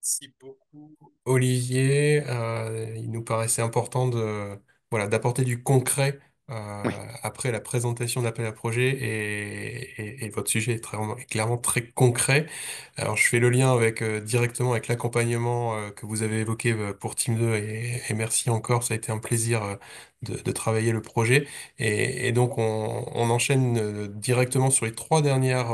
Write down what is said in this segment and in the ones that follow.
Merci beaucoup, Olivier. Il nous paraissait important voilà, d'apporter du concret Oui, après la présentation de l'appel à projet et votre sujet est clairement très concret. Alors, je fais le lien avec, directement avec l'accompagnement que vous avez évoqué pour Team 2 et merci encore, ça a été un plaisir de travailler le projet. Et donc, on enchaîne directement sur les trois dernières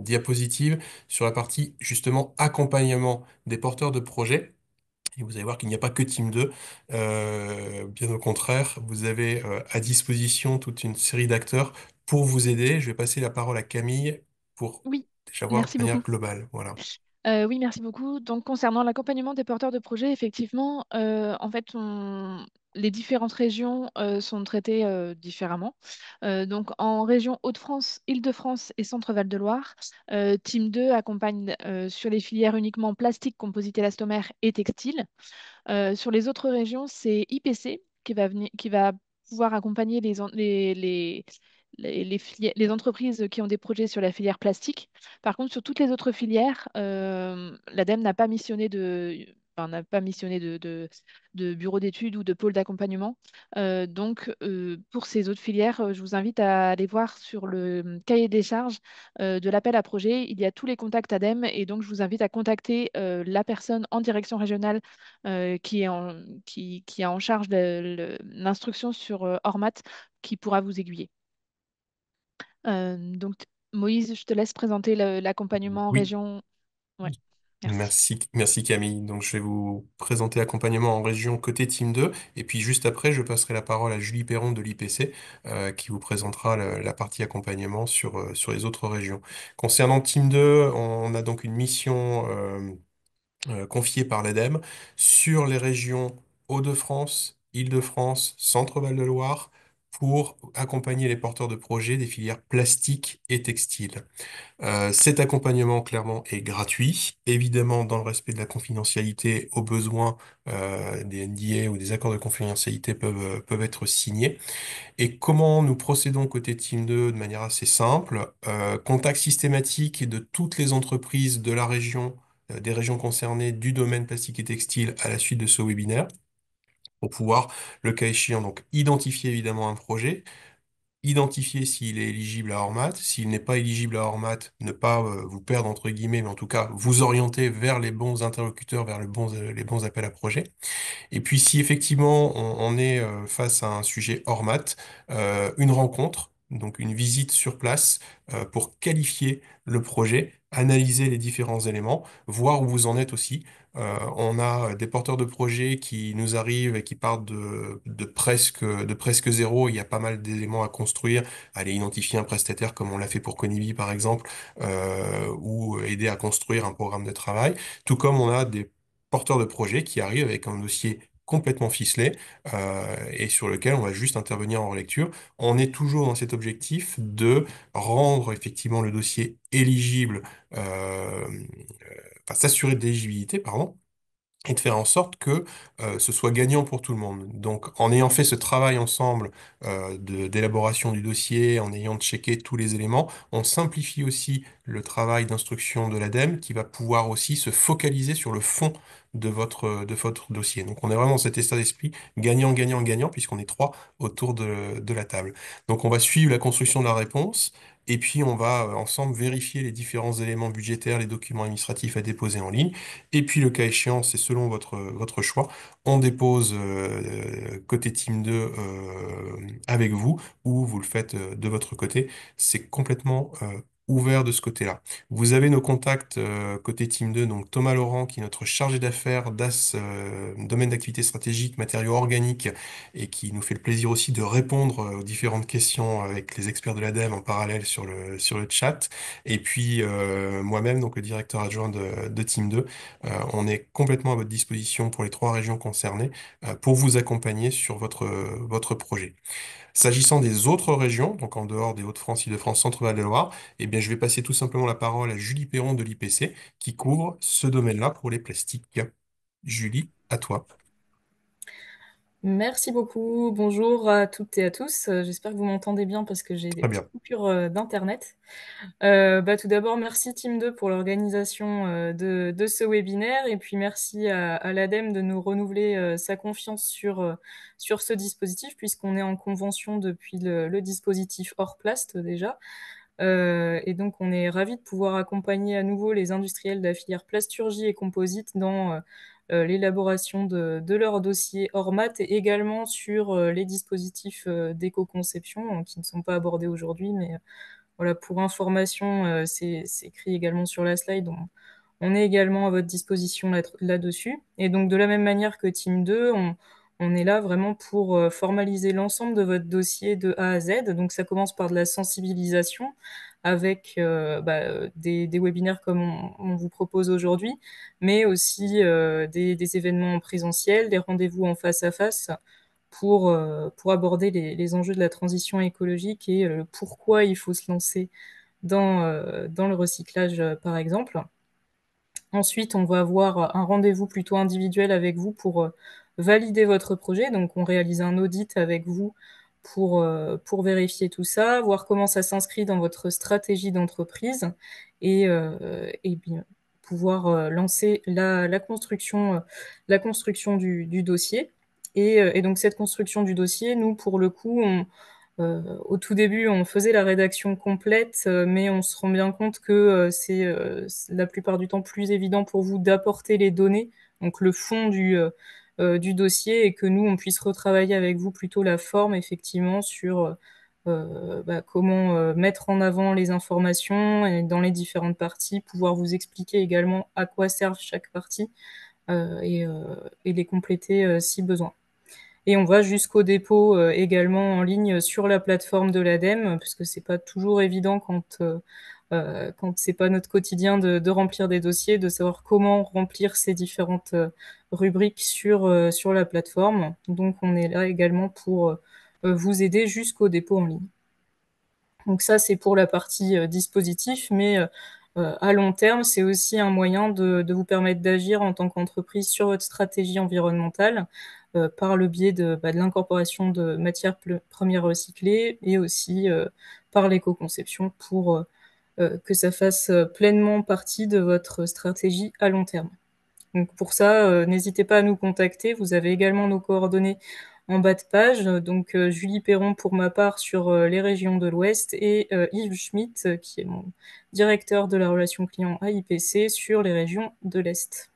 diapositives sur la partie justement accompagnement des porteurs de projets. Et vous allez voir qu'il n'y a pas que Team 2. Bien au contraire, vous avez à disposition toute une série d'acteurs pour vous aider. Je vais passer la parole à Camille pour oui, déjà voir de merci manière beaucoup. globale. Voilà. Oui, merci beaucoup. Donc, concernant l'accompagnement des porteurs de projets, effectivement, les différentes régions sont traitées différemment. Donc, en région Hauts-de-France, Île-de-France et Centre-Val de Loire, Team 2 accompagne sur les filières uniquement plastique, composite élastomère et textile. Sur les autres régions, c'est IPC qui va pouvoir accompagner les entreprises qui ont des projets sur la filière plastique. Par contre, sur toutes les autres filières, l'ADEME n'a pas missionné de bureau d'études ou de pôle d'accompagnement. Pour ces autres filières, je vous invite à aller voir sur le cahier des charges de l'appel à projet. Il y a tous les contacts ADEME et donc je vous invite à contacter la personne en direction régionale qui a en charge l'instruction sur Ormat qui pourra vous aiguiller. Moïse, je te laisse présenter l'accompagnement en Oui. région. Ouais, merci. Merci Camille. Donc je vais vous présenter l'accompagnement en région côté Team 2 et puis juste après je passerai la parole à Julie Perron de l'IPC qui vous présentera la partie accompagnement sur les autres régions. Concernant Team 2, on a donc une mission confiée par l'ADEME sur les régions Hauts-de-France, Île-de-France, Centre-Val de Loire pour accompagner les porteurs de projets des filières plastiques et textiles. Cet accompagnement, clairement, est gratuit, évidemment dans le respect de la confidentialité. Au besoin, des NDA ou des accords de confidentialité peuvent être signés. Et comment nous procédons côté Team 2 de manière assez simple? Contact systématique de toutes les entreprises de la région, des régions concernées du domaine plastique et textile à la suite de ce webinaire, pour pouvoir, le cas échéant, donc identifier évidemment un projet, identifier s'il est éligible à Ormat. S'il n'est pas éligible à Ormat, ne pas vous perdre entre guillemets, mais en tout cas vous orienter vers les bons interlocuteurs, vers les bons appels à projets. Et puis si effectivement on est face à un sujet Ormat, une rencontre, donc une visite sur place pour qualifier le projet, analyser les différents éléments, voir où vous en êtes aussi. On a des porteurs de projets qui nous arrivent et qui partent de presque zéro. Il y a pas mal d'éléments à construire, aller identifier un prestataire comme on l'a fait pour Conivi par exemple, ou aider à construire un programme de travail. Tout comme on a des porteurs de projets qui arrivent avec un dossier complètement ficelé et sur lequel on va juste intervenir en relecture. On est toujours dans cet objectif de rendre effectivement le dossier éligible, enfin s'assurer de l'éligibilité, pardon, et de faire en sorte que ce soit gagnant pour tout le monde. Donc, en ayant fait ce travail ensemble d'élaboration du dossier, en ayant checké tous les éléments, on simplifie aussi le travail d'instruction de l'ADEME qui va pouvoir aussi se focaliser sur le fond de votre dossier. Donc, on est vraiment dans cet état d'esprit gagnant, gagnant, gagnant, puisqu'on est trois autour de la table. Donc, on va suivre la construction de la réponse. Et puis, on va ensemble vérifier les différents éléments budgétaires, les documents administratifs à déposer en ligne. Et puis le cas échéant, c'est selon votre choix, on dépose côté Team 2 avec vous ou vous le faites de votre côté. C'est complètement ouvert de ce côté-là. Vous avez nos contacts côté Team 2, donc Thomas Laurent qui est notre chargé d'affaires DAS, domaine d'activité stratégique, matériaux organiques et qui nous fait le plaisir aussi de répondre aux différentes questions avec les experts de l'ADEME en parallèle sur le chat. Et puis moi-même, donc le directeur adjoint de Team 2. On est complètement à votre disposition pour les trois régions concernées pour vous accompagner sur votre projet. S'agissant des autres régions, donc en dehors des Hauts-de-France, Île-de-France, Centre-Val de Loire, eh bien, je vais passer tout simplement la parole à Julie Perron de l'IPC qui couvre ce domaine-là pour les plastiques. Julie, à toi. Merci beaucoup. Bonjour à toutes et à tous. J'espère que vous m'entendez bien parce que j'ai des Très petites bien. coupures d'internet. Tout d'abord, merci Team 2 pour l'organisation de ce webinaire et puis merci à l'ADEME de nous renouveler sa confiance sur ce dispositif puisqu'on est en convention depuis le dispositif hors plast déjà. Et donc, on est ravis de pouvoir accompagner à nouveau les industriels de la filière plasturgie et composite dans l'élaboration de leurs dossiers hors maths et également sur les dispositifs d'éco-conception qui ne sont pas abordés aujourd'hui, mais voilà, pour information, c'est écrit également sur la slide. On est également à votre disposition là-dessus. Et donc, de la même manière que Team 2, on est là vraiment pour formaliser l'ensemble de votre dossier de A à Z. Donc, ça commence par de la sensibilisation avec des webinaires comme on vous propose aujourd'hui, mais aussi des événements en présentiel, des rendez-vous en face à face pour aborder les enjeux de la transition écologique et pourquoi il faut se lancer dans le recyclage, par exemple. Ensuite, on va avoir un rendez-vous plutôt individuel avec vous pour valider votre projet. Donc, on réalise un audit avec vous pour vérifier tout ça, voir comment ça s'inscrit dans votre stratégie d'entreprise et bien pouvoir lancer la construction du dossier. Et donc, cette construction du dossier, nous, pour le coup, au tout début, on faisait la rédaction complète, mais on se rend bien compte que c'est la plupart du temps plus évident pour vous d'apporter les données, donc le fond du dossier, et que nous, on puisse retravailler avec vous plutôt la forme, effectivement, sur comment mettre en avant les informations et dans les différentes parties, pouvoir vous expliquer également à quoi servent chaque partie et les compléter si besoin. Et on va jusqu'au dépôt également en ligne sur la plateforme de l'ADEME, parce que c'est pas toujours évident quand c'est pas notre quotidien de remplir des dossiers, de savoir comment remplir ces différentes rubriques sur la plateforme. Donc on est là également pour vous aider jusqu'au dépôt en ligne. Donc ça, c'est pour la partie dispositif, mais à long terme, c'est aussi un moyen de vous permettre d'agir en tant qu'entreprise sur votre stratégie environnementale par le biais de l'incorporation de matières premières recyclées et aussi par l'éco-conception pour que ça fasse pleinement partie de votre stratégie à long terme. Donc pour ça, n'hésitez pas à nous contacter. Vous avez également nos coordonnées en bas de page. Donc Julie Perron pour ma part sur les régions de l'Ouest et Yves Schmitt qui est mon directeur de la relation client à IPC sur les régions de l'Est.